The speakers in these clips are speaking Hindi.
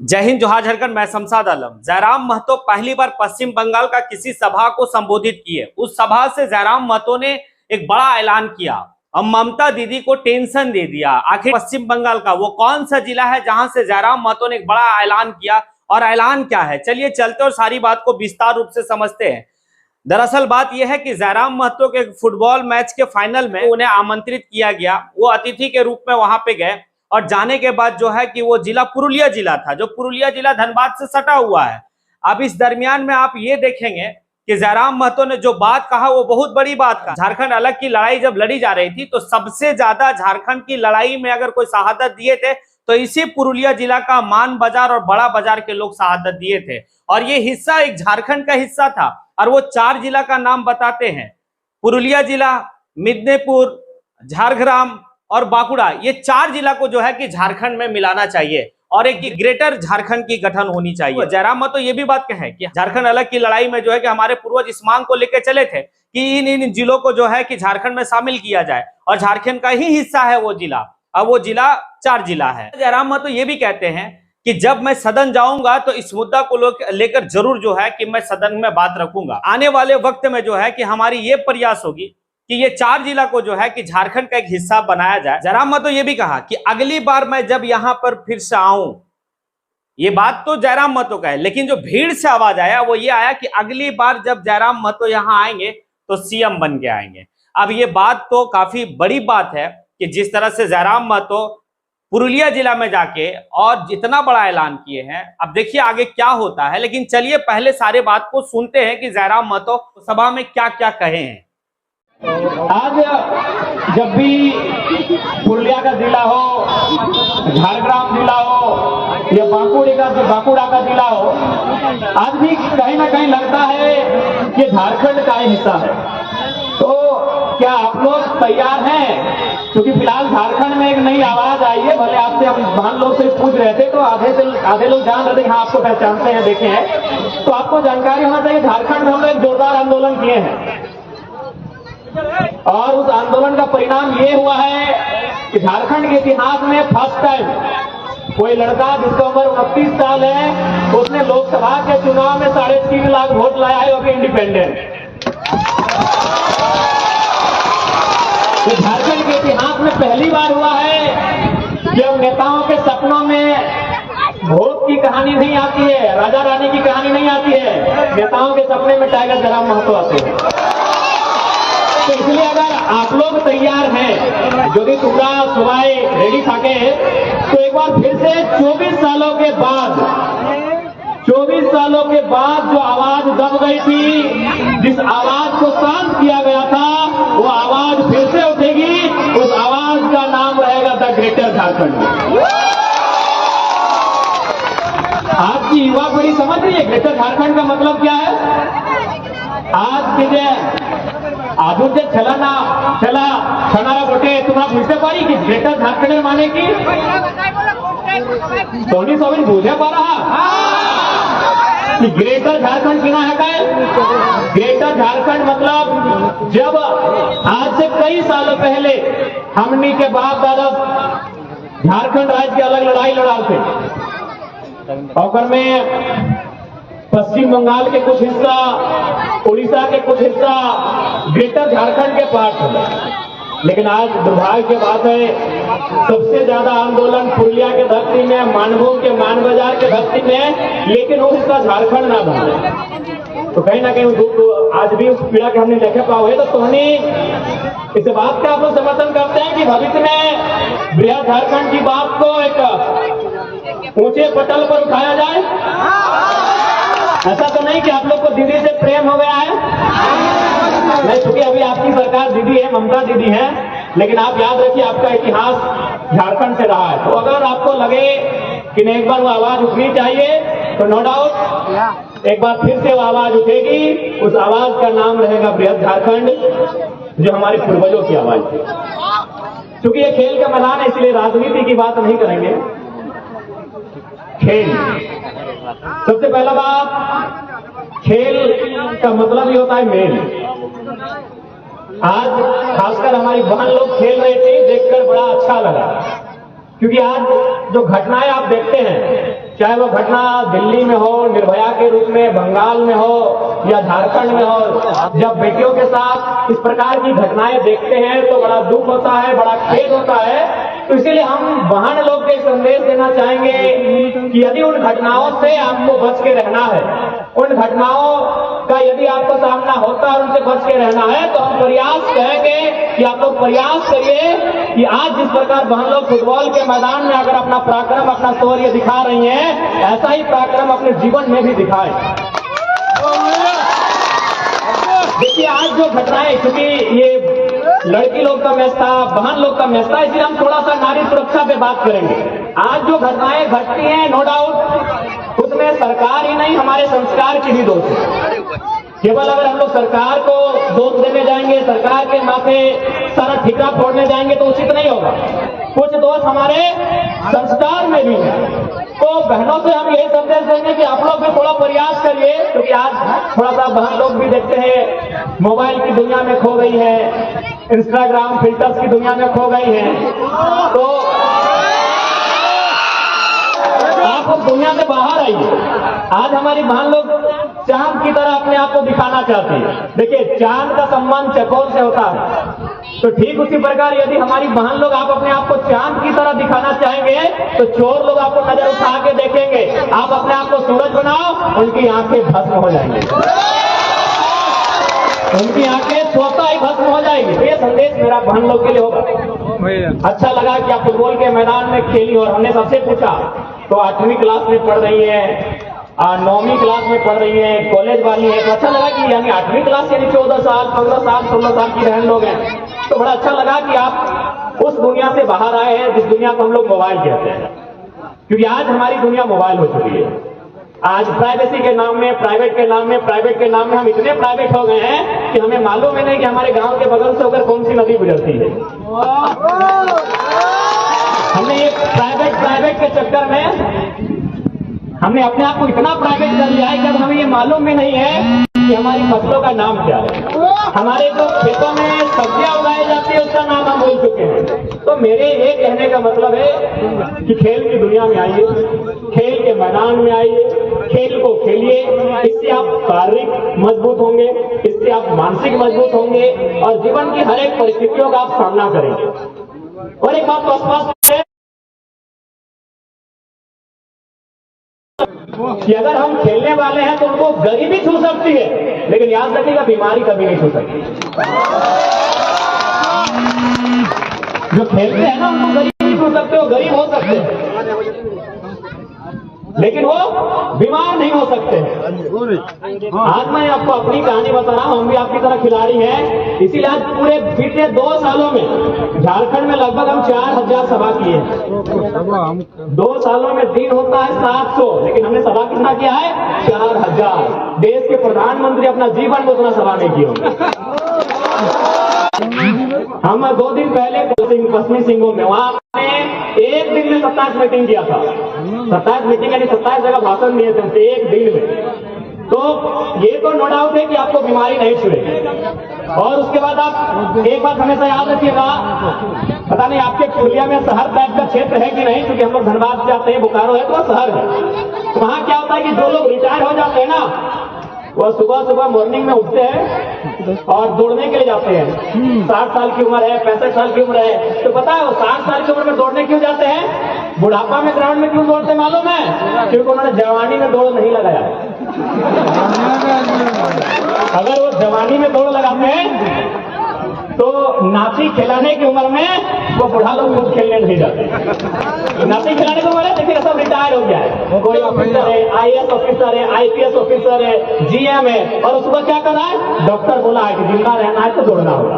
जय हिंद, जोहार झारखंड। मैं शमशाद आलम। जयराम महतो पहली बार पश्चिम बंगाल का किसी सभा को संबोधित किए। उस सभा से जयराम महतो ने एक बड़ा ऐलान किया और ममता दीदी को टेंशन दे दिया। आखिर पश्चिम बंगाल का वो कौन सा जिला है जहां से जयराम महतो ने एक बड़ा ऐलान किया, और ऐलान क्या है, चलिए चलते और सारी बात को विस्तार रूप से समझते हैं। दरअसल बात यह है कि जयराम महतो के फुटबॉल मैच के फाइनल में उन्हें आमंत्रित किया गया। वो अतिथि के रूप में वहां पे गए और जाने के बाद जो है कि वो जिला पुरुलिया जिला था, जो पुरुलिया जिला धनबाद से सटा हुआ है। अब इस दरमियान में आप ये देखेंगे कि जयराम महतो ने जो बात कहा वो बहुत बड़ी बात कहा। झारखंड अलग की लड़ाई जब लड़ी जा रही थी तो सबसे ज्यादा झारखंड की लड़ाई में अगर कोई शहादत दिए थे तो इसी पुरुलिया जिला का मान बाजार और बड़ा बाजार के लोग शहादत दिए थे। और ये हिस्सा एक झारखंड का हिस्सा था और वो 4 जिला का नाम बताते हैं: पुरुलिया जिला, मिदनापुर, झारग्राम और बांकुड़ा। ये 4 जिला को जो है कि झारखंड में मिलाना चाहिए और एक ग्रेटर झारखंड की गठन होनी चाहिए। जयराम महतो ये भी बात कहे कि झारखंड अलग की लड़ाई में जो है कि हमारे पूर्वज इस मांग को लेकर चले थे कि इन जिलों को जो है कि झारखंड में शामिल किया जाए और झारखंड का ही हिस्सा है वो जिला। अब वो जिला 4 जिला है। जयराम महतो ये भी कहते हैं कि जब मैं सदन जाऊंगा तो इस मुद्दा को लेकर जरूर जो है कि मैं सदन में बात रखूंगा। आने वाले वक्त में जो है कि हमारी ये प्रयास होगी कि ये 4 जिला को जो है कि झारखंड का एक हिस्सा बनाया जाए। जयराम महतो ये भी कहा कि अगली बार मैं जब यहां पर फिर से आऊं, ये बात तो जयराम महतो का है, लेकिन जो भीड़ से आवाज आया वो ये आया कि अगली बार जब जयराम महतो यहां आएंगे तो सीएम बन के आएंगे। अब ये बात तो काफी बड़ी बात है कि जिस तरह से जयराम महतो पुरुलिया जिला में जाके और जितना बड़ा ऐलान किए हैं। अब देखिए आगे क्या होता है, लेकिन चलिए पहले सारे बात को सुनते हैं कि जयराम महतो सभा में क्या क्या कहे हैं। आज जब भी पुरुलिया का जिला हो, झारग्राम जिला हो या बांकुड़ा का जिला हो, आज भी कहीं ना कहीं लगता है कि झारखंड का हिस्सा है। तो क्या आप लोग तैयार हैं? क्योंकि फिलहाल झारखंड में एक नई आवाज आई है। भले आपसे हम महान लोग से पूछ रहे थे तो आधे लोग जान रहे थे, हाँ आपको पहचानते हैं, देखे हैं। तो आपको जानकारी होना चाहिए, झारखंड में हम लोग एक जोरदार आंदोलन किए हैं और उस आंदोलन का परिणाम ये हुआ है कि झारखंड के इतिहास में फर्स्ट टाइम कोई लड़का जिसका उम्र 29 साल है, उसने लोकसभा के चुनाव में 3.5 लाख वोट लाया है, वो भी इंडिपेंडेंट। तो झारखंड के इतिहास में पहली बार हुआ है जब नेताओं के सपनों में भूत की कहानी नहीं आती है, राजा रानी की कहानी नहीं आती है, नेताओं के सपने में टाइगर जयराम महतो आते हैं। तो इसलिए अगर आप लोग तैयार हैं, जो भी टुकड़ा सुबह रेडी थाके, तो एक बार फिर से 24 सालों के बाद जो आवाज दब गई थी, जिस आवाज को शांत किया गया था, वो आवाज फिर से उठेगी। उस आवाज का नाम रहेगा द ग्रेटर झारखंड। आज की युवा पीढ़ी समझ रही है ग्रेटर झारखंड का मतलब क्या है। आज के आधुर से चला छनारा बोटे तुम्हारा बुझते पारी कि ग्रेटर झारखंड माने की सोनी सोबिन बुझे पा रहा कि ग्रेटर झारखंड किना है क्या। ग्रेटर झारखंड मतलब जब आज से कई सालों पहले हमनी के बाप दादा झारखंड राज्य की अलग लड़ाई लड़ा थे और में पश्चिम बंगाल के कुछ हिस्सा, उड़ीसा के कुछ हिस्सा ग्रेटर झारखंड के पार्ट है। लेकिन आज दुर्भाग्य की बात है, सबसे ज्यादा आंदोलन पुरुलिया के धरती में, मानभूम के मान बाजार के धरती में, लेकिन वो हिस्सा झारखंड ना बने। तो कहीं ना कहीं आज भी उस पीड़ा के हमने देखे पाओ है। तो इस बात का आप लोग समर्थन करते हैं कि भविष्य में बृहद झारखंड की बात को एक ऊंचे पटल पर उठाया जाए। ऐसा तो नहीं कि आप लोग को दीदी से प्रेम हो गया है, नहीं, क्योंकि अभी आपकी सरकार दीदी है, ममता दीदी है, लेकिन आप याद रखिए आपका इतिहास झारखंड से रहा है। तो अगर आपको लगे कि नहीं एक बार वो आवाज उठनी चाहिए तो नो डाउट एक बार फिर से वो आवाज उठेगी। उस आवाज का नाम रहेगा बृहद झारखंड, जो हमारे पूर्वजों की आवाज थी। क्योंकि ये खेल का मैदान है, इसलिए राजनीति की बात नहीं करेंगे, खेल। सबसे पहला बात, खेल का मतलब ही होता है मेल। आज खासकर हमारी बहन लोग खेल रहे थे, देखकर बड़ा अच्छा लगा। क्योंकि आज जो घटनाएं आप देखते हैं चाहे वो घटना दिल्ली में हो, निर्भया के रूप में बंगाल में हो या झारखंड में हो, जब बेटियों के साथ इस प्रकार की घटनाएं देखते हैं तो बड़ा दुख होता है, बड़ा खेद होता है। तो इसीलिए हम बहन लोग के संदेश देना चाहेंगे कि यदि उन घटनाओं से आपको बच के रहना है, उन घटनाओं का यदि आपको सामना होता है और उनसे बच के रहना है, तो हम प्रयास करेंगे कि आप लोग प्रयास करिए कि आज जिस प्रकार बहन लोग फुटबॉल के मैदान में अगर अपना पराक्रम, अपना शौर्य दिखा रही हैं, ऐसा ही पराक्रम अपने जीवन में भी दिखाएं। देखिए आज जो घटनाएं, क्योंकि ये लड़की लोग का मैच था, बहन लोग का मैच था, इसलिए हम थोड़ा सा नारी सुरक्षा पे बात करेंगे। आज जो घटनाएं घटती हैं, नो डाउट उसमें सरकार ही नहीं, हमारे संस्कार की भी दोष है। केवल अगर हम लोग सरकार को दोष देने जाएंगे, सरकार के माथे सारा ठिका फोड़ने जाएंगे तो उचित नहीं होगा। कुछ दोष हमारे संस्कार में भी है। तो बहनों से हम यही संदेश देंगे कि आप लोग भी थोड़ा प्रयास करिए, क्योंकि आज थोड़ा सा बहन लोग भी देखते हैं मोबाइल की दुनिया में खो गई है, इंस्टाग्राम फिल्टर्स की दुनिया में खो गई है। तो आप लोग दुनिया से बाहर आइए। आज हमारी बहन लोग चांद की तरह अपने आप को दिखाना चाहती है। देखिए चांद का संबंध चकोर से होता है, तो ठीक उसी प्रकार यदि हमारी बहन लोग आप अपने आप को चांद की तरह दिखाना चाहेंगे तो चोर लोग आपको नजर उठा के देखेंगे। आप अपने आप को सूरज बनाओ, उनकी आंखें भस्म हो जाएंगी, उनकी आंखें स्वतः ही भस्म हो जाएंगी। तो ये संदेश मेरा बहन लोग के लिए होगा। अच्छा लगा कि आप फुटबॉल के मैदान में खेली और हमने सबसे पूछा तो 8वीं क्लास में पढ़ रही है, 9वीं क्लास में पढ़ रही है, कॉलेज वाली है। तो अच्छा लगा कि यानी 8वीं क्लास यानी 14 साल 15 साल 16 साल की बहन लोग हैं। तो बड़ा अच्छा लगा कि आप उस दुनिया से बाहर आए हैं जिस दुनिया को हम लोग मोबाइल कहते हैं, क्योंकि आज हमारी दुनिया मोबाइल हो चुकी है। आज प्राइवेसी के नाम में, प्राइवेट के नाम में हम इतने प्राइवेट हो गए हैं कि हमें मालूम ही नहीं कि हमारे गांव के बगल से होकर कौन सी नदी गुजरती है। हमने ये प्राइवेट के चक्कर में हमने अपने आप को इतना प्राइवेट कर लिया है कि अब हमें ये मालूम भी नहीं है कि हमारी फसलों का नाम क्या है। हमारे जो खेतों में सब्जियां उगाई जाती है उसका नाम हम भूल चुके हैं। तो मेरे ये कहने का मतलब है कि खेल की दुनिया में आइए, खेल के मैदान में आइए, खेल को खेलिए। इससे आप शारीरिक मजबूत होंगे, इससे आप मानसिक मजबूत होंगे और जीवन की हर एक परिस्थितियों का आप सामना करेंगे। और एक बात तो स्पष्ट है कि अगर हम खेलने वाले हैं तो उनको गरीबी छू सकती है, लेकिन याद रखिएगा बीमारी कभी नहीं छू सकती। जो खेलते हैं ना उनको गरीबी नहीं छू सकते, वो गरीब हो सकते हैं लेकिन वो बीमार नहीं हो सकते। आज मैं आपको अपनी कहानी बता रहा हूं, हम भी आपकी तरह खिलाड़ी हैं। इसीलिए आज पूरे बीते 2 सालों में झारखंड में लगभग हम 4000 सभा किए। 2 सालों में दिन होता है 700, लेकिन हमने सभा कितना किया है? 4000। देश के प्रधानमंत्री अपना जीवन में उतना सभा नहीं किए होंगे। हम 2 दिन पहले पश्चिमी सिंहभूम में, वहां हमने एक दिन में 27 मीटिंग किया था। 27 मीटिंग यानी 27 जगह भाषण दिए थे एक दिन में। तो ये तो नो डाउट है कि आपको बीमारी नहीं छुएगी। और उसके बाद आप एक बात हमेशा याद रखिएगा, पता नहीं आपके पूर्णिया में शहर टाइप का क्षेत्र है कि नहीं, क्योंकि हम लोग धनबाद जाते हैं, बोकारो है तो शहर है। तो वहां क्या होता है कि जो लोग रिटायर हो जाते हैं ना, वो सुबह मॉर्निंग में उठते हैं और दौड़ने के लिए जाते हैं। 60 साल की उम्र है, 65 साल की उम्र है, तो पता है वो 60 साल की उम्र में दौड़ने क्यों जाते हैं? बुढ़ापा में ग्राउंड में क्यों दौड़ते मालूम है? क्योंकि उन्होंने जवानी में दौड़ नहीं लगाया। अगर वो जवानी में दौड़ लगाते हैं तो नाती खिलाने की उम्र में वो बुढ़ा लोग खुद खेलने नहीं जाते। नाती खिलाने की उम्र है, देखिए सब रिटायर हो गया है। कोई ऑफिसर है, IAS ऑफिसर है, IPS ऑफिसर है, GM है, और उसको क्या करना है? डॉक्टर बोला है कि जिंदा रहना है तो दौड़ना होगा।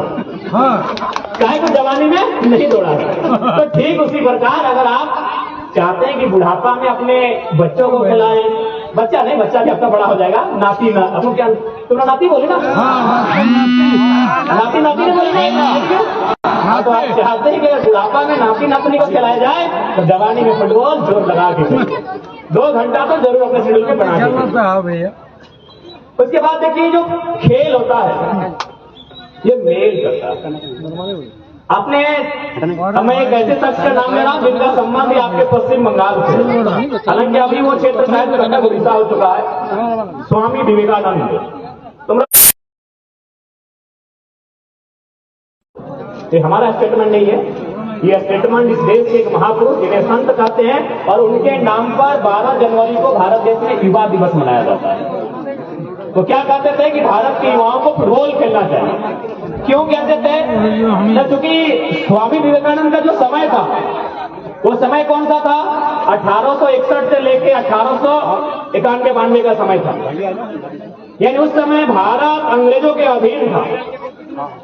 चाहे तो जवानी में नहीं दौड़ा। तो ठीक उसी प्रकार अगर आप चाहते हैं कि बुढ़ापा में अपने बच्चों को खिलाएं, बच्चा नहीं, बच्चा भी आपका बड़ा हो जाएगा, नाती ना, अपन क्या तुम्हारा नाती बोले ना, नाती नाती ने बोले ना। तो आप चाहते हैं कि अगर बुढ़ापा में नाती नातनी को खिलाया जाए तो जवानी में फुटबॉल जोर लगा के 2 घंटा तो जरूर अपने शेड्यूल में बना के। उसके बाद देखिए जो खेल होता है ये मेल करता है। आपने मैं एक ऐसे शख्स का नाम ले रहा हूं जिनका संबंध है आपके पश्चिम बंगाल से, हालांकि अभी वो क्षेत्र शायद घटक उड़ीसा हो चुका है, स्वामी विवेकानंद। तुम ये हमारा स्टेटमेंट नहीं है, ये स्टेटमेंट इस देश के एक महापुरुष जिन्हें संत कहते हैं, और उनके नाम पर 12 जनवरी को भारत देश में युवा दिवस मनाया जाता है। तो क्या कहते थे कि भारत के युवाओं को फुटबॉल खेलना चाहिए। क्यों कहते थे? क्योंकि स्वामी विवेकानंद का जो समय था वो समय कौन सा था? 1861 से लेके 1891-92 का समय था। यानी उस समय भारत अंग्रेजों के अधीन था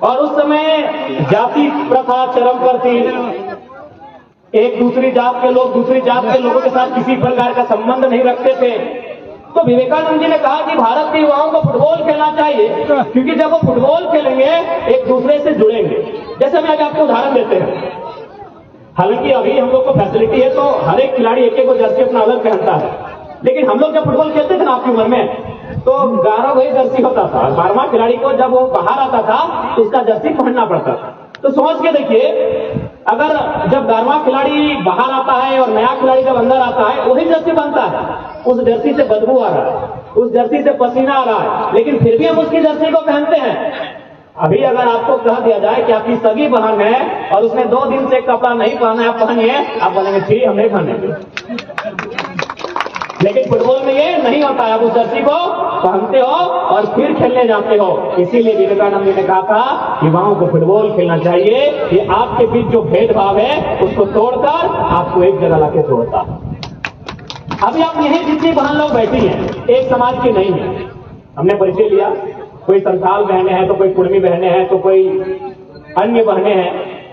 और उस समय जाति प्रथा चरम पर थी। एक दूसरी जात के लोग दूसरी जात के लोगों के साथ किसी प्रकार का संबंध नहीं रखते थे। तो विवेकानंद जी ने कहा कि भारत के युवाओं को फुटबॉल खेलना चाहिए, क्योंकि जब वो फुटबॉल खेलेंगे एक दूसरे से जुड़ेंगे। जैसे मैं आज आपको उदाहरण देते हैं, हालांकि अभी हम लोग को फैसिलिटी है तो हर एक खिलाड़ी एक एक जर्सी अपना अलग पहनता है, लेकिन हम लोग जब फुटबॉल खेलते थे ना आपकी उम्र में, तो 11 वही जर्सी होता था। 12वां खिलाड़ी को जब वो बाहर आता था तो उसका जर्सी पहनना पड़ता था। तो सोच के देखिए, अगर जब 12वां खिलाड़ी बाहर आता है और नया खिलाड़ी जब अंदर आता है, वही जर्सी बनता है, उस जर्सी से बदबू आ रहा है, उस जर्सी से पसीना आ रहा है, लेकिन फिर भी हम उसकी जर्सी को पहनते हैं। अभी अगर आपको कह दिया जाए कि आपकी सगी बहन है और उसने 2 दिन से कपड़ा नहीं पहना है, आप पहनिए, आप बोलेंगे ठीक हम नहीं पहनेंगे। लेकिन फुटबॉल में ये नहीं होता है, आप उस जर्सी को पहनते हो और फिर खेलने जाते हो। इसीलिए विवेकानंद जी ने कहा था युवाओं को फुटबॉल खेलना चाहिए। ये आपके बीच जो भेदभाव है उसको तोड़कर आपको एक जगह लाके जोड़ता है। अभी आप यही जितनी बहन लोग बैठी हैं एक समाज की नहीं है। हमने परिचय लिया, कोई संथाल बहने हैं तो कोई कुर्मी बहने हैं तो कोई अन्य बहने हैं,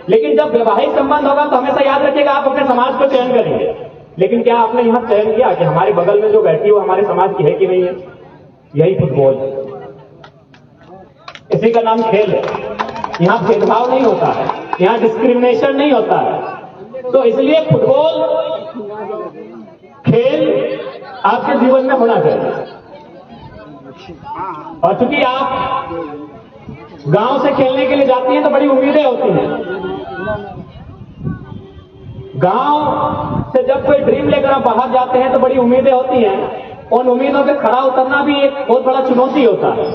लेकिन जब वैवाहिक संबंध होगा तो हमेशा याद रखिएगा आप अपने समाज को चयन करेंगे। लेकिन क्या आपने यहां चयन किया कि हमारे बगल में जो बैठी है वो हमारे समाज की है कि नहीं है? यही फुटबॉल है, इसी का नाम खेल है। यहां भेदभाव नहीं होता है, यहां डिस्क्रिमिनेशन नहीं होता है। तो इसलिए फुटबॉल खेल आपके जीवन में होना चाहिए। और चूंकि आप गांव से खेलने के लिए जाती हैं तो बड़ी उम्मीदें होती हैं। गांव से जब कोई ड्रीम लेकर आप बाहर जाते हैं तो बड़ी उम्मीदें होती हैं। उन उम्मीदों पे खड़ा उतरना भी एक बहुत बड़ा चुनौती होता है।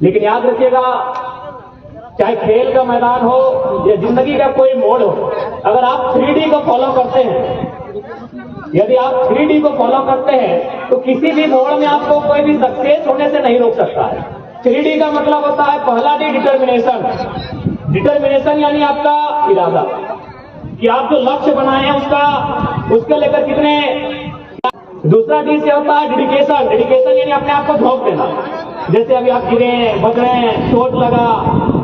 लेकिन याद रखिएगा, चाहे खेल का मैदान हो या जिंदगी का कोई मोड़ हो, अगर आप 3D को फॉलो करते हैं, यदि आप 3D को फॉलो करते हैं तो किसी भी मोड़ में आपको कोई भी सक्सेस होने से नहीं रोक सकता है। 3D का मतलब होता है पहला डी डिटर्मिनेशन। डिटर्मिनेशन यानी आपका इरादा, कि आप जो लक्ष्य बनाए हैं उसके लेकर कितने। दूसरा डी से होता है डेडिकेशन। डेडिकेशन यानी अपने आप को झोंक देना। जैसे अभी आप गिरे, बच रहे हैं, चोट लगा,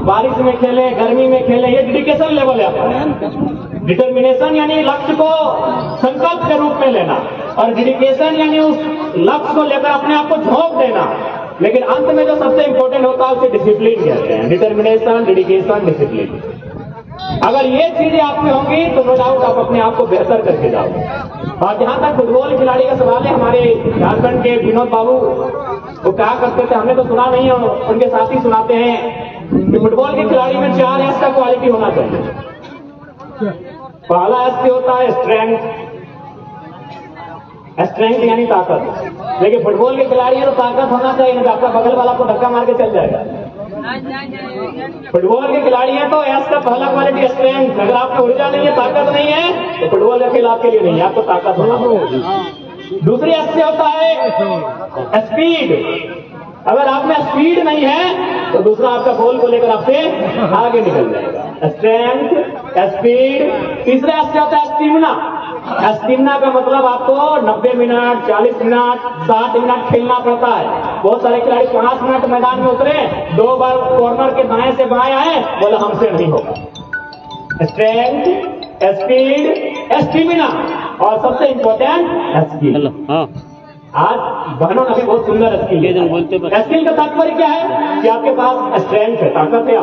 बारिश में खेले, गर्मी में खेले, ये डेडिकेशन लेवल है आपका। डिटर्मिनेशन यानी लक्ष्य को संकल्प के रूप में लेना, और डेडिकेशन यानी उस लक्ष्य को लेकर अपने आप को झोंक देना। लेकिन अंत में जो सबसे इंपॉर्टेंट होता है उसे डिसिप्लिन कहते हैं। Determination, dedication, discipline. अगर ये चीजें आप में होंगी तो नो डाउट आप अपने आप को बेहतर करके जाओगे। और जहां तक फुटबॉल खिलाड़ी का सवाल है, हमारे झारखंड के विनोद बाबू वो कहा करते थे, हमने तो सुना नहीं है, उनके साथी सुनाते हैं कि फुटबॉल के खिलाड़ी में 4 एस का क्वालिटी होना चाहिए। पहला एस होता है स्ट्रेंथ। स्ट्रेंथ यानी ताकत। लेकिन फुटबॉल के खिलाड़ी है तो ताकत होना चाहिए, नहीं तो आपका बगल वाला को धक्का मार के चल जाएगा। फुटबॉल के खिलाड़ी है तो एस का पहला क्वालिटी स्ट्रेंथ। अगर आपको ऊर्जा नहीं है, ताकत नहीं है, तो फुटबॉल का खेल आपके लिए नहीं है, आपको ताकत होना होगा। दूसरी एस से होता है स्पीड। अगर आप में स्पीड नहीं है तो दूसरा आपका बॉल को लेकर आपसे आगे निकल जाएगा। Strength, speed. तीसरा एस से होता है स्टेमिना। स्टेमिना का मतलब आपको 90 मिनट, 40 मिनट, 60 मिनट खेलना पड़ता है। बहुत सारे खिलाड़ी 5 मिनट मैदान में उतरे, 2 बार कॉर्नर के दाएं से बाएं आए, बोला हमसे नहीं होगा। स्ट्रेंथ, स्पीड, स्टेमिना और सबसे इंपॉर्टेंट स्किल। आज बहनों ने भी बहुत सुंदर स्किल। स्किल का तात्पर्य क्या है कि आपके पास स्ट्रेंथ है, ताकत है,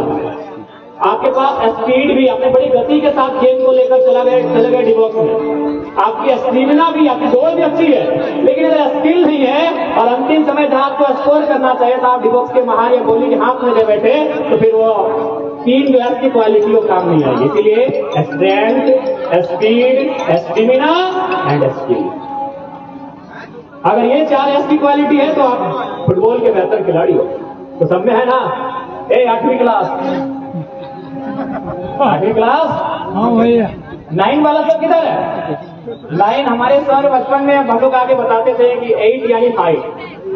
आपके पास स्पीड भी, आपने बड़ी गति के साथ गेम को लेकर चले गए डिबॉक्स में। आपकी स्टेमिना भी, आपकी दौड़ भी अच्छी है, लेकिन अगर स्किल नहीं है और अंतिम समय जहां आपको स्कोर करना चाहिए था, आप डिबॉक्स के महार या गोली के हाथ में ले बैठे, तो फिर वो तीन जो है की क्वालिटी वो काम नहीं आएगी। इसीलिए strength, speed, stamina and skill. अगर ये 4 एस की क्वालिटी है तो आप फुटबॉल के बेहतर खिलाड़ी हो। तो सब में है ना? 8वीं क्लास, 8वीं क्लास, हाँ भैया 9 वाला सब किधर है? 9 हमारे सर बचपन में हम लोग आगे बताते थे कि 8 यानी 5,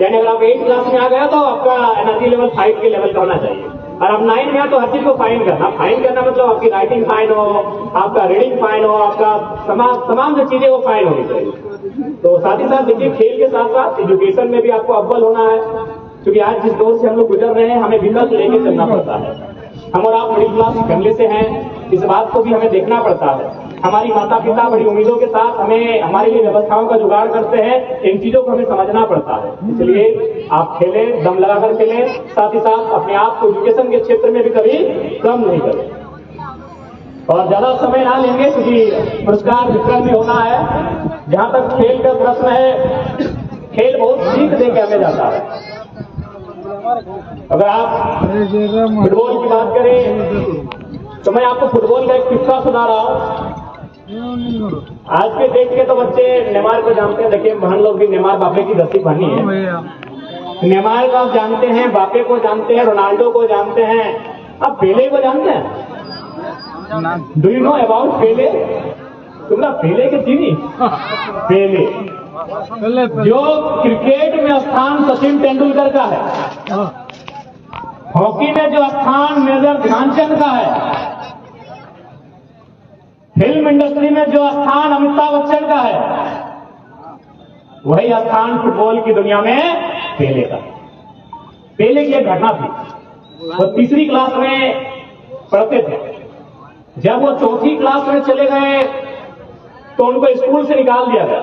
यानी अगर आप 8 क्लास में आ गए तो आपका एनर्जी लेवल 5 के लेवल का होना चाहिए। और अब 9 में तो हर चीज को फाइन करना। फाइन करना मतलब आपकी राइटिंग फाइन हो, आपका रीडिंग फाइन हो, आपका तमाम जो चीजें वो फाइन होनी चाहिए। तो साथ ही साथ देखिए, खेल के साथ साथ एजुकेशन में भी आपको अव्वल होना है, क्योंकि आज जिस दौर से हम लोग गुजर रहे हैं हमें विकल्प लेके चलना पड़ता है। हम और आप मिडिल क्लास फैमिली से हैं, इस बात को भी हमें देखना पड़ता है। हमारी माता पिता बड़ी उम्मीदों के साथ हमें हमारे लिए व्यवस्थाओं का जुगाड़ करते हैं, इन चीजों को हमें समझना पड़ता है। इसलिए आप खेलें, दम लगाकर खेलें, साथ ही साथ अपने आप को एजुकेशन के क्षेत्र में भी कभी कम नहीं करें। और ज्यादा समय ना लेंगे क्योंकि पुरस्कार वितरण भी होना है। जहां तक खेल का प्रश्न है, खेल बहुत सीख दे के हमें जाता है। अगर आप फुटबॉल की बात करें तो मैं आपको फुटबॉल का एक किस्सा सुना रहा हूं। आज के डेट के तो बच्चे नेमार को जानते हैं। देखिए, बहन लोग भी नेमार बापे की दस्ती बनी है। नेमार को आप जानते हैं, बापे को जानते हैं, रोनाल्डो को जानते हैं, आप पेले को जानते हैं? डू यू नो अबाउट पेले? तुम ना पेले के चीनी पेले जो क्रिकेट में स्थान सचिन तेंदुलकर का है, हॉकी में जो स्थान मेजर ध्यानचंद का है, फिल्म इंडस्ट्री में जो स्थान अमिताभ बच्चन का है, वही स्थान फुटबॉल की दुनिया में पेले का। पेले की एक घटना थी, वो 3री क्लास में पढ़ते थे। जब वो 4थी क्लास में चले गए तो उनको स्कूल से निकाल दिया गया।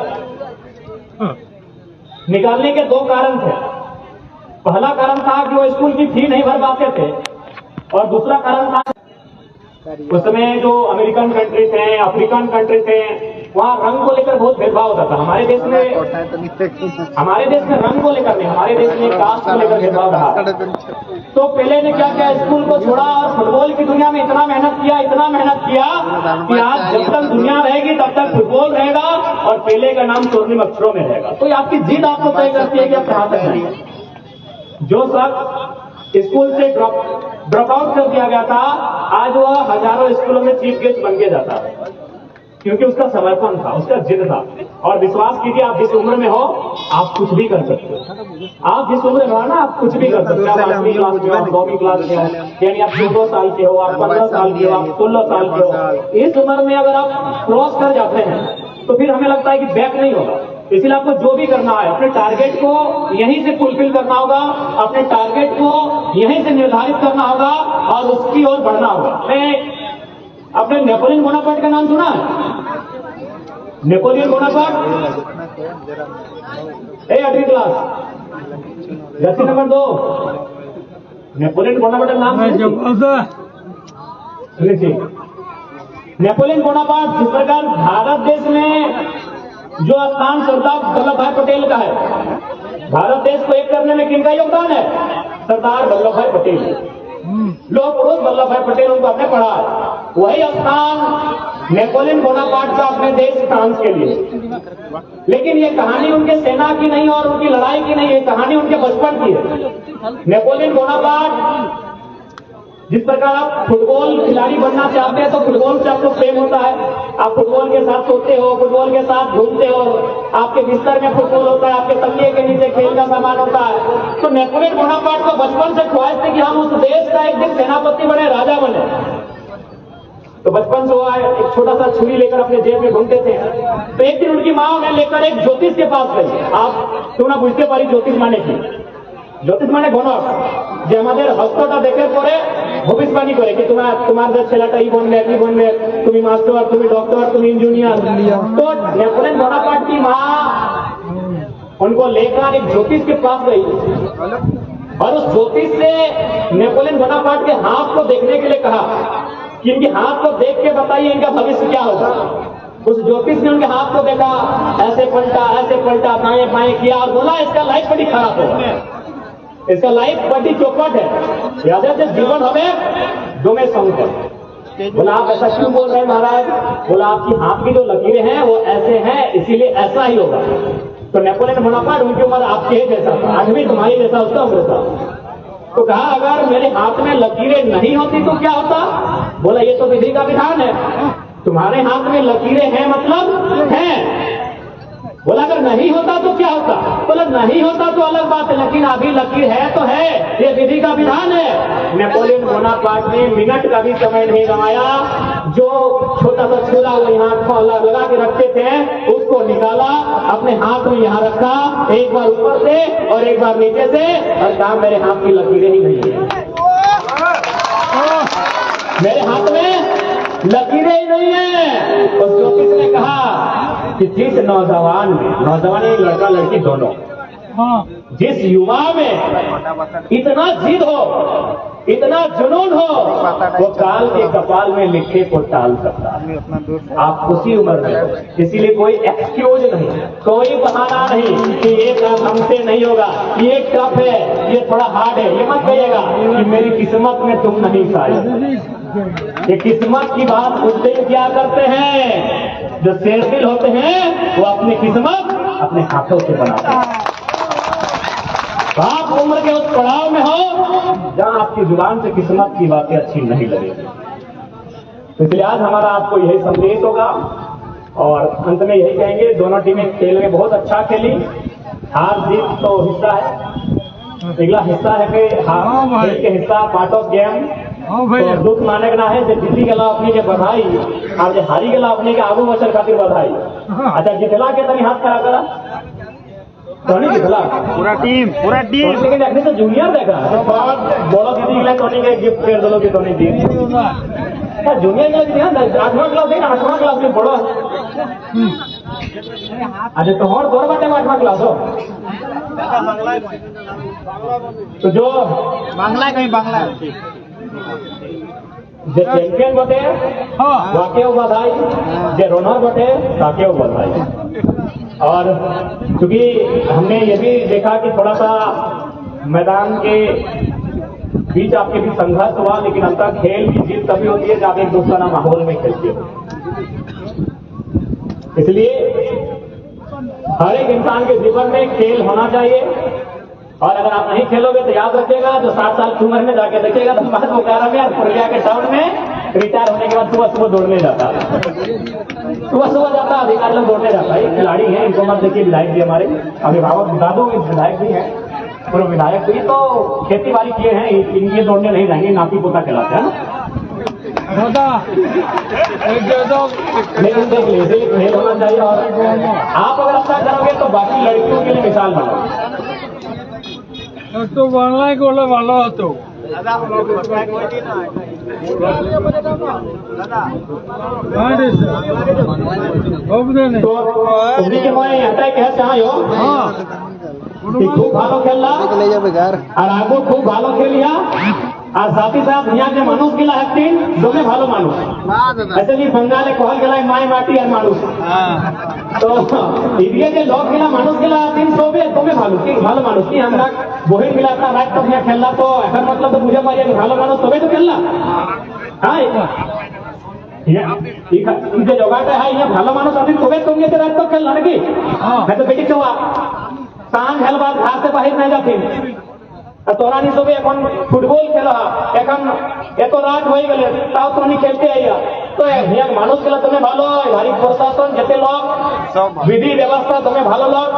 निकालने के 2 कारण थे। पहला कारण था कि वो स्कूल की फी नहीं भर पाते थे, और दूसरा कारण था उस समय जो अमेरिकन कंट्री थे, अफ्रीकन कंट्री थे, वहां रंग को लेकर बहुत भेदभाव होता था। हमारे देश में रंग को लेकर नहीं, हमारे देश में कास्ट को लेकर भेदभाव रहा। तो पहले ने क्या किया, स्कूल को छोड़ा और फुटबॉल की दुनिया में इतना मेहनत किया कि आज जब तक दुनिया रहेगी तब तक फुटबॉल रहेगा और पेले का नाम स्वर्णिम अक्षरों में रहेगा। तो आपकी जिद आपको तय करती है कि आप कहां तक जाएंगे। जो शख्स स्कूल से ड्रॉप आउट कर दिया गया था, आज वह हजारों स्कूलों में चीफ गेस्ट बन के जाता है, क्योंकि उसका समर्पण था, उसका जिद था। और विश्वास कीजिए, आप जिस उम्र में हो आप कुछ भी कर सकते हो। आप जिस उम्र में हो ना, आप कुछ भी कर सकते हो। आप 8वीं क्लास में हो, आप 9वीं क्लास में हो, यानी आप 14 साल के हो, आप 15 साल के हो, आप 16 साल के हो। इस उम्र में अगर आप क्रॉस कर जाते हैं तो फिर हमें लगता है कि बैक नहीं होगा। इसलिए आपको जो भी करना है, अपने टारगेट को यहीं से फुलफिल करना होगा, अपने टारगेट को यहीं से निर्धारित करना होगा और उसकी ओर बढ़ना होगा। आपने नेपोलियन बोनापार्ट का नाम सुना है? नेपोलियन बोनापार्ट 8वीं class, jersey number 2, Napoleon Bonaparte का नाम सुनिए। नेपोलियन बोनापार्ट जिस प्रकार भारत देश में जो स्थान सरदार वल्लभ भाई पटेल का है, भारत देश को एक करने में किनका योगदान है? सरदार वल्लभ भाई पटेल। लोह पुरुष वल्लभ भाई पटेल, उनको आपने पढ़ा है। वही स्थान नेपोलियन बोनापार्ट का अपने देश फ्रांस के लिए। लेकिन ये कहानी उनके सेना की नहीं और उनकी लड़ाई की नहीं, ये कहानी उनके बचपन की है। नेपोलियन बोनापार्ट, जिस प्रकार आप फुटबॉल खिलाड़ी बनना चाहते हैं तो फुटबॉल से आपको प्रेम होता है, आप फुटबॉल के साथ सोते हो, फुटबॉल के साथ घूमते हो, आपके बिस्तर में फुटबॉल होता है, आपके तकिए के नीचे खेल का सामान होता है। तो नेपोलियन बोनापार्ट को बचपन से ख्वाहिश थी कि हम उस देश का एक दिन सेनापति बने, राजा बने। तो बचपन से वो एक छोटा सा छुरी लेकर अपने जेब में घूमते थे। तो एक दिन उनकी माँ उन्हें लेकर एक ज्योतिष के पास गई। आप क्यों ना बुझते पारी ज्योतिष माने की? ज्योतिष माने गणक, যে আমাদের হস্তটা দেখে পরে ভবিষ্যবাণী করে कि तुम्हारे ছেলেটা এই बनবে, তুমি मास्टर, তুমি डॉक्टर, তুমি इंजीनियर। तो नेपोलियन बोनापार्ट की माँ उनको लेकर एक ज्योतिष के पास गई और उस ज्योतिष से नेपोलियन बोनापार्ट के हाथ को देखने के लिए कहा कि इनके हाथ को देख के बताइए इनका भविष्य क्या होगा। उस ज्योतिष ने उनके हाथ को देखा, ऐसे पलटा, दाएं बाएं किया और बोला इसका लाइफ बड़ी खराब होगा, इसका लाइफ बड़ी चौपट है। याद है, जीवन हमें दो में सॉन्ग कर। बोला आप ऐसा क्यों बोल रहे हैं महाराज? बोला आपकी हाथ की जो लकीरें हैं वो ऐसे हैं, इसीलिए ऐसा ही होगा। तो नेपोलियन बोनापार्ट उनकी उम्र आपके ही जैसा था, आज भी तुम्हारी जैसा उसका उम्र था। तो कहा अगर मेरे हाथ में लकीरें नहीं होती तो क्या होता? बोला ये तो विधि का विधान है, तुम्हारे हाथ में लकीरें हैं मतलब हैं। बोला अगर नहीं होता तो क्या होता? बोला नहीं होता तो अलग बात है, लेकिन अभी लकीर है तो है, ये विधि का विधान है। नेपोलियन बोनापार्ट ने मिनट का भी समय नहीं गंवाया, जो छोटा सा छुरा वो यहाँ लगा के रखते थे उसको निकाला, अपने हाथ में यहाँ रखा, एक बार ऊपर से और एक बार नीचे से, और कहा मेरे हाथ की लकीरें ही नहीं है, मेरे हाथ में लकीरें ही नहीं है। उस ज्योतिष ने कहा कि जिस नौजवान एक लड़का लड़की दोनों, जिस युवा में इतना जिद हो, इतना जुनून हो, वो काल के कपाल में लिखे को टाल सकता है। आप उसी उम्र में, इसीलिए कोई एक्सक्यूज नहीं, कोई बहाना नहीं कि ये काम हमसे नहीं होगा, ये टफ है, ये थोड़ा हार्ड है, ये मत कहिएगा कि मेरी किस्मत में तुम नहीं शायद। ये किस्मत की बात उस दिन क्या करते हैं, जो शेरदिल होते हैं वो अपनी किस्मत अपने हाथों से बनाते हैं। आप उम्र के उस पड़ाव में हो जहां आपकी जुबान से किस्मत की बातें अच्छी नहीं लगेगी। तो इसलिए आज हमारा आपको यही संदेश होगा, और अंत में यही कहेंगे, दोनों टीमें खेल में बहुत अच्छा खेली, हार जीत तो हिस्सा है, अगला हिस्सा है कि खेल के हिस्सा पार्ट ऑफ गेम। तो दुख माने ना है, जो जीती गला अपनी के बधाई, और जो हारी गला अपनी के आगू बचल खातिर बधाई। अच्छा जितला के तनी हाथ खड़ा करा, टोनी जितला पूरा टीम लेकिन देखने से जूनियर देखा बड़ो दीदी के लिए टोनी के गिफ्ट कर दो कि टोनी दी जूनियर के लिए 8वां क्लास है, 8वां क्लास में बड़ो। अच्छा तो और दौड़ बाटे 8वां क्लास हो, तो जो बांग्ला कहीं बांग्ला जे चैंपियन बटे वाके बधाई, जे रनर बटे ताके बधाई। और क्योंकि हमने ये भी देखा कि थोड़ा सा मैदान के बीच आपके भी संघर्ष हुआ, लेकिन अंतर खेल की जीत तभी होती है जब आप एक दूसरा माहौल में खेलते हो। इसलिए हर एक इंसान के जीवन में खेल होना चाहिए, और अगर आप नहीं खेलोगे तो याद रखिएगा, जो 60 साल की उम्र में जाके देखिएगा तो बात बोकारो में और पुरलिया के टाउन में रिटायर होने के बाद सुबह दौड़ने जाता है, सुबह जाता है, अधिकारी लोग दौड़ने जाता है। खिलाड़ी हैं, इनको मत देखिए, विधायक भी हमारे अभिभावक बता दो, विधायक भी हैं, पूर्व विधायक भी, तो खेती बाड़ी किए हैं, इनके दौड़ने नहीं जाएंगे, नाती पोता कहलाते हैं ना। लेकिन देख लीजिए खेल होना चाहिए, और आप अगर अच्छा करोगे तो बाकी लड़कियों के लिए मिसाल बनाओ। तो बांग्ला बोले ভালো হতো खूब भालो खेलला और आगो खूब भालो खेलिया, और साथ ही साथ यहाँ के मानुष गिला हकतीन दोमे भालो मानुष, ऐसे भी बंगाले कहल गेला माय माटी और मानुष। तो इडिये जे लोग गिला मानुष गिला हकतीन सोबे दोमे भालो मानुष की हमरा बोहिन गिला अपना रात तक यहाँ खेलला, तो एकर मतलब तो मुझे मारिए भालो मानुष तबे तो खेलला। हाँ ये जगह है ये भालो मानुष अभी तबे तुम ये रात तक खेलला ना की मैं तो बेटी चुआ सांझ हेल बाद घर से बाहर नहीं जाती, तोरा नहीं सब এখন फुटबॉल खेला এখন এত রাত হয়ে গেলে তাও তুমি খেলতে আইয়া, তো এক মানুষ খেলা তুমি ভালো, ভারী প্রশাসন যেতে লোক विधि व्यवस्था तुम्हें ভালো लोग,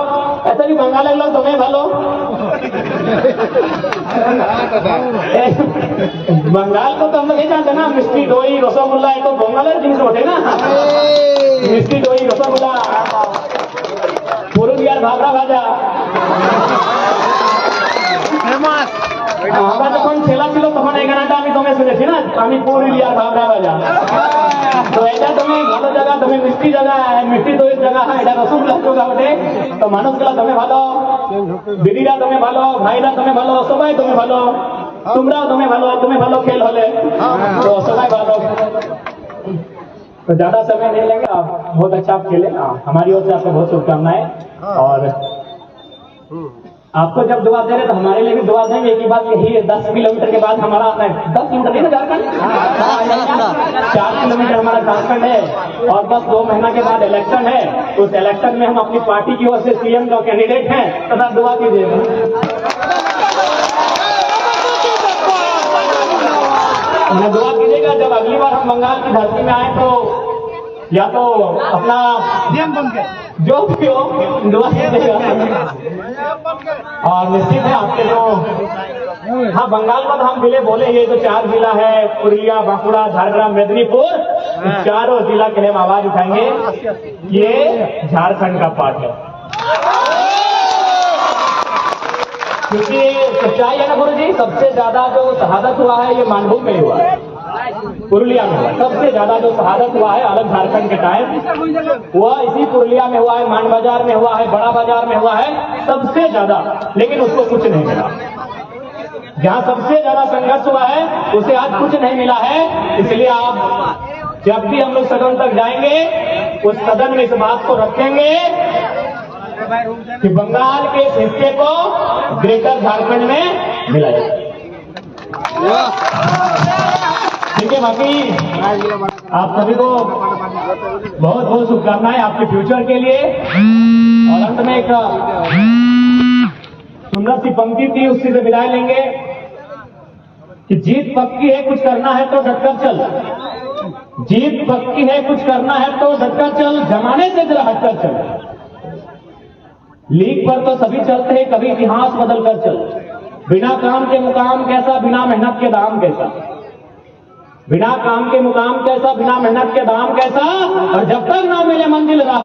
ऐसे भी बंगाली लोग तुम्हें भालो। बंगाल को तो हम लोग नहीं जानते ना, मिष्टी दोई रसगुल्ला ये तो बंगाली जिनिस होते ना, मिष्टी दोई रसगुल्ला पुरुलियार भाभरा भाजा আমরা যখন খেলা ছিল তখন এই গানটা আমি তুমি শুনেছি না, আমি পুরুলিয়ার ভাভরা ভাজা। তো এটা তুমি ভালো জায়গা, তুমি মিষ্টি জায়গা, মিষ্টি দইয়ের জায়গা, এটা রসগোল্লা জায়গা বটে। তো মানুষগুলা তুমি ভালো, দিদিরা তুমি ভালো, ভাইরা তুমি ভালো, সবাই তুমি ভালো, তোমরাও তুমি ভালো খেল হলে তো সবাই ভালো। तो ज्यादा समय नहीं लेंगे, आप बहुत अच्छा आप खेले, हमारी ओर से आपको बहुत शुभकामनाएं। और आपको जब दुआ दे रहे तो हमारे लिए भी दुआ देंगे। एक ही बात यही है, 10 किलोमीटर के बाद हमारा आता है, 10 किलोमीटर है ना झारखंड, 4 किलोमीटर हमारा झारखंड है। और बस 2 महीना के बाद इलेक्शन है, उस इलेक्शन में हम अपनी पार्टी की ओर से सीएम का कैंडिडेट हैं, तथा दुआ कीजिएगा। दुआ कीजिएगा जब अगली बार हम बंगाल की धरती में आए तो या तो अपना सीएम बन के जो भी हो दुआ कीजिएगा। और निश्चित है आपके जो हाँ बंगाल में तो हम जिले बोले, ये जो 4 जिला है पुरुलिया, बांकुड़ा, झारग्राम, मेदिनीपुर, इस चारों जिला के लिए हम आवाज उठाएंगे, ये झारखंड का पार्ट है। क्योंकि सच्चाई है ना गुरु जी, सबसे ज्यादा जो शहादत हुआ है ये मानभूम में हुआ है, पुरुलिया में हुआ। सबसे ज्यादा जो शहादत हुआ है अलग झारखंड के टाइम हुआ इसी पुरुलिया में हुआ है, मान बाजार में हुआ है, बड़ा बाजार में हुआ है सबसे ज्यादा, लेकिन उसको कुछ नहीं मिला। जहां सबसे ज्यादा संघर्ष हुआ है उसे आज कुछ नहीं मिला है। इसलिए आप जब भी हम लोग सदन तक जाएंगे उस सदन में इस बात को रखेंगे कि बंगाल के इस हिस्से को ग्रेटर झारखंड में मिला जाए। ठीक है, बाकी आप सभी को बहुत बहुत शुभकामनाएं आपके फ्यूचर के लिए। और अंत में एक सुंदर सी पंक्ति थी, उससे से विदाई लेंगे कि जीत पक्की है, कुछ करना है तो डटकर चल। जीत पक्की है, कुछ करना है तो डटकर चल, जमाने से जरा हटकर चल। लीक पर तो सभी चलते हैं, कभी इतिहास बदल कर चल। बिना काम के मुकाम कैसा, बिना मेहनत के दाम कैसा। बिना काम के मुकाम कैसा, बिना मेहनत के दाम कैसा। और जब तक ना मिले मंजिल राह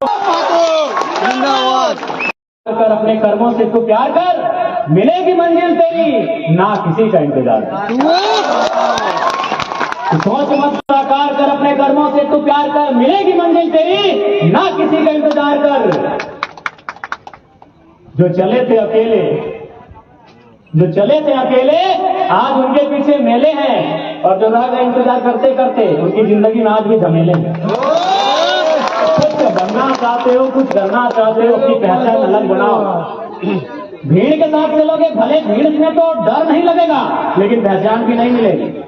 कर अपने कर्मों से तू प्यार कर, मिलेगी मंजिल तेरी, ना किसी का इंतजार कर। सोच मत साकार कर, अपने कर्मों से तू प्यार कर, मिलेगी मंजिल तेरी, ना किसी का इंतजार कर। जो चले थे अकेले आज उनके पीछे मेले हैं, और जो रह गए इंतजार करते करते उनकी जिंदगी में आज भी झमेले हैं। कुछ बनना चाहते हो, कुछ करना चाहते हो, अपनी पहचान अलग बनाओ। भीड़ के साथ चलोगे, भले भीड़ में तो डर नहीं लगेगा, लेकिन पहचान भी नहीं मिलेगी।